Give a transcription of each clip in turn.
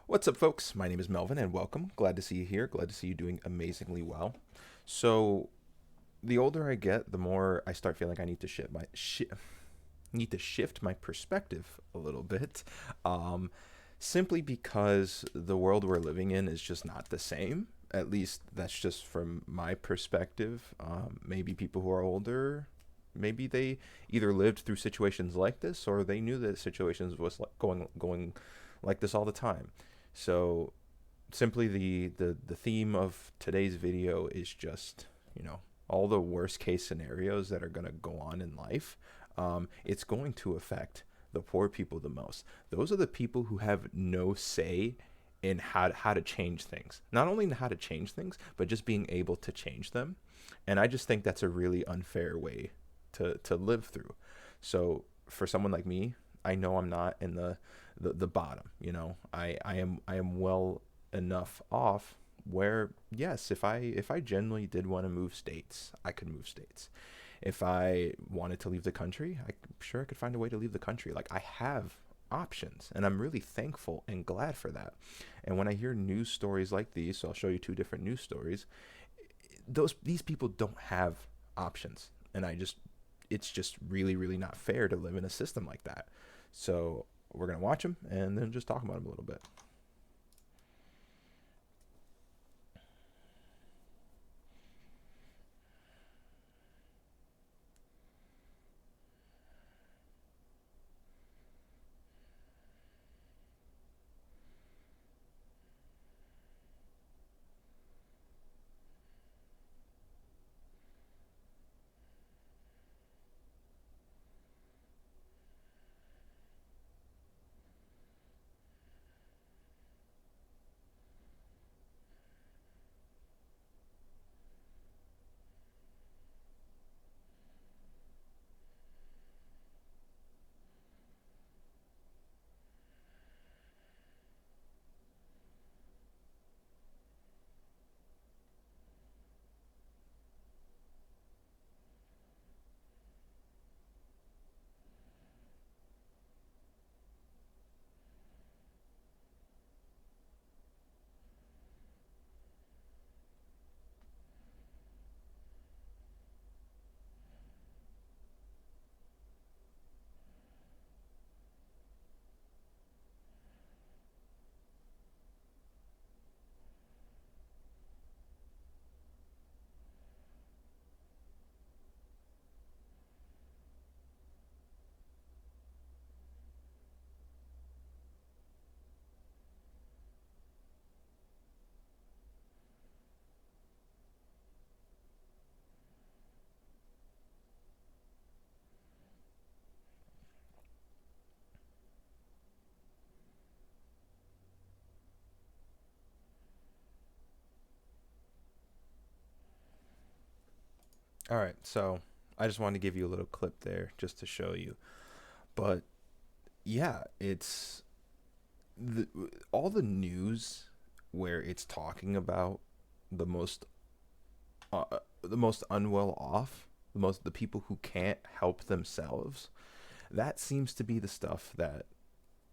What's up, folks? My name is Melvin, and welcome. Glad to see you here. Glad to see you doing amazingly well. So, the older I get, the more I start feeling I need to shift my perspective a little bit. Um, Simply because the world we're living in is just not the same. At least that's just from my perspective. Maybe people who are older, maybe they either lived through situations like this or they knew that situations was like going like this all the time. So simply the theme of today's video is just all the worst case scenarios that are going to go on in life. It's going to affect the poor people the most. Those are the people who have no say in how to change things, not only in how to change things but just being able to change them. And I just think that's a really unfair way to live through. So for someone like me, I know I'm not in the bottom. I am well enough off where, yes, if I genuinely did want to move states, I could move states. If I wanted to leave the country, I'm sure I could find a way to leave the country. Like, I have options, and I'm really thankful and glad for that. And when I hear news stories like these, so I'll show you two different news stories, these people don't have options. And it's just really not fair to live in a system like that. So we're gonna watch them and then just talk about them a little bit. All right, so I just wanted to give you a little clip there just to show you. But yeah, it's the all the news where it's talking about the most the most unwell off, the people who can't help themselves. That seems to be the stuff that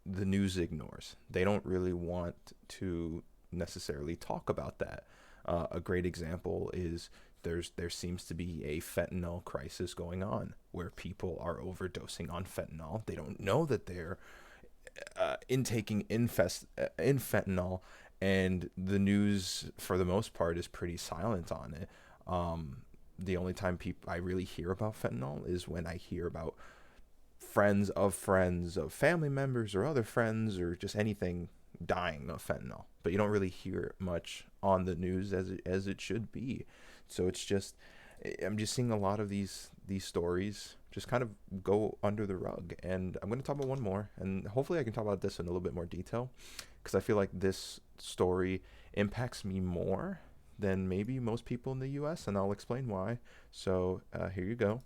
the news ignores. They don't really want to necessarily talk about that. A great example is there seems to be a fentanyl crisis going on where people are overdosing on fentanyl. They don't know that they're intaking in fentanyl, and the news for the most part is pretty silent on it. The only time people I really hear about fentanyl is when I hear about friends of family members or other friends or just anything dying of fentanyl. But you don't really hear it much on the news as it should be. So it's just I'm just seeing a lot of these stories just kind of go under the rug. And I'm going to talk about one more, and hopefully I can talk about this in a little bit more detail because I feel like this story impacts me more than maybe most people in the U.S. and I'll explain why. So here you go.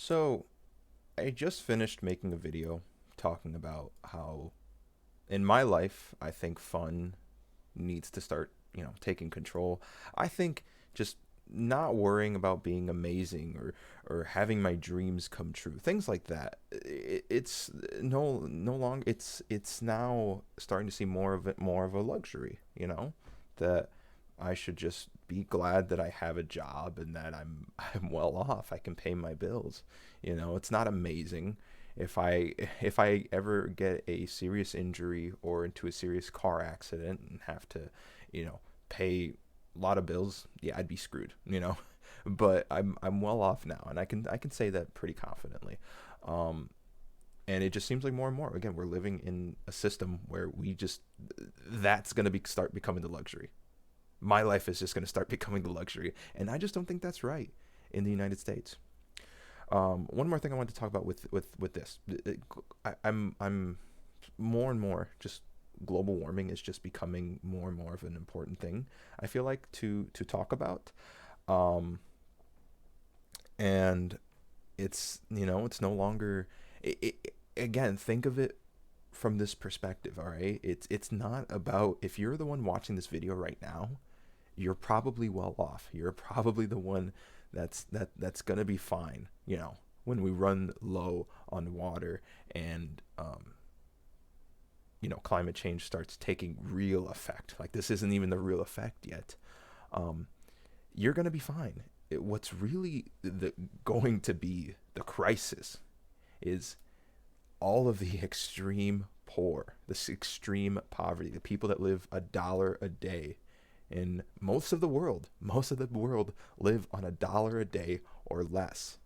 So, I just finished making a video talking about how in my life, I think fun needs to start, taking control. I think just not worrying about being amazing or having my dreams come true, things like that. It's no longer. It's now starting to see more of a luxury. That I should just be glad that I have a job and that I'm well off. I can pay my bills. It's not amazing if I ever get a serious injury or into a serious car accident and have to, pay a lot of bills. Yeah, I'd be screwed. But I'm well off now, and I can say that pretty confidently. Um, and it just seems like more and more. Again, we're living in a system where we just that's gonna be start becoming the luxury. My life is just gonna start becoming the luxury, and I just don't think that's right in the United States. One more thing I wanted to talk about with this, I'm more and more just global warming is just becoming more and more of an important thing. I feel like to talk about, um, and it's no longer. Again, think of it from this perspective. All right, it's not about if you're the one watching this video right now, you're probably well off. You're probably the one that's gonna be fine. When we run low on water and climate change starts taking real effect. Like this isn't even the real effect yet. Um, you're gonna be fine. What's really going to be the crisis is all of the extreme poor, this extreme poverty, the people that live $1 a day in most of the world live on $1 a day or less.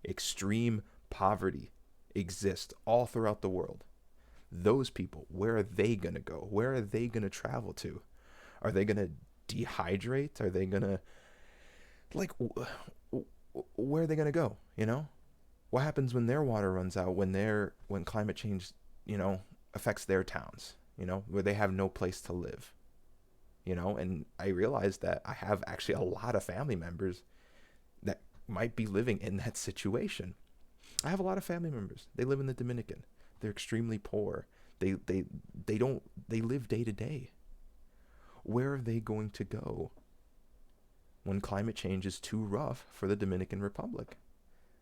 Extreme poverty exists all throughout the world. Those people, where are they going to go? Where are they going to travel to? Are they going to dehydrate? Are they going to, like, where are they going to go? What happens when their water runs out, when climate change, affects their towns, where they have no place to live? And I realized that I have actually a lot of family members that might be living in that situation. I have a lot of family members. They live in the Dominican. They're extremely poor. They live day to day. Where are they going to go when climate change is too rough for the Dominican Republic?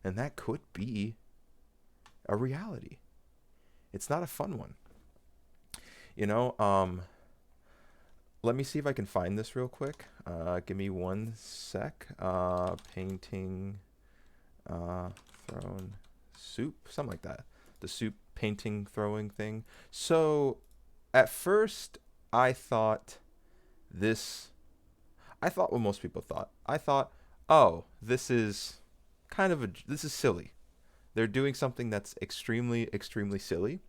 And that could be a reality. It's not a fun one. You know, um Let me see if I can find this real quick. Give me one sec. Painting, thrown soup, something like that. The soup painting throwing thing. So, at first, I thought this. I thought what most people thought. I thought, oh, this is this is silly. They're doing something that's extremely, extremely silly.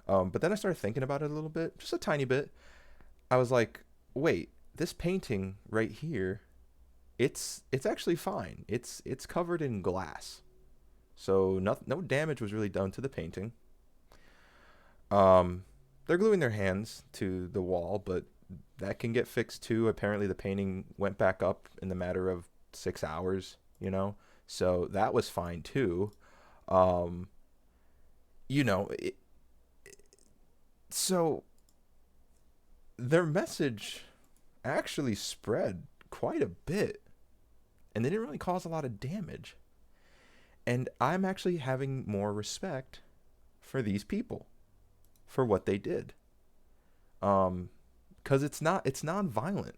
But then I started thinking about it a little bit, just a tiny bit. I was like, wait, this painting right here, it's actually fine. It's covered in glass, so no damage was really done to the painting. Um, they're gluing their hands to the wall, but that can get fixed too. Apparently, the painting went back up in the matter of 6 hours. So that was fine too. Um, you know, it, so their message actually spread quite a bit, and they didn't really cause a lot of damage. And I'm actually having more respect for these people for what they did. Because it's non-violent,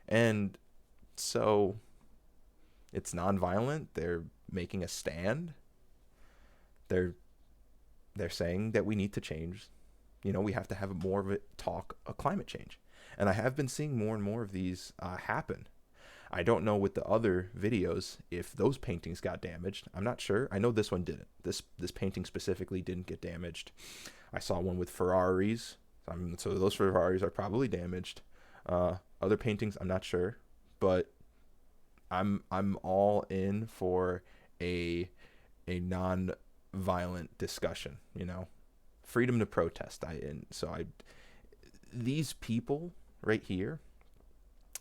and so it's non-violent. They're making a stand. They're they're saying that we need to change. We have to have more of a talk of climate change, and I have been seeing more and more of these happen. I don't know with the other videos if those paintings got damaged. I'm not sure. I know this one didn't. This painting specifically didn't get damaged. I saw one with Ferraris. So those Ferraris are probably damaged. Other paintings, I'm not sure, but I'm all in for a non-violent discussion. Freedom to protest. These people right here,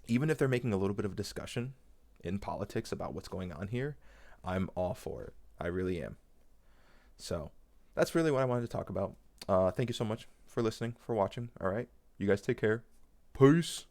even if they're making a little bit of discussion in politics about what's going on here, I'm all for it. I really am. So that's really what I wanted to talk about. Thank you so much for listening, for watching. All right. You guys take care. Peace.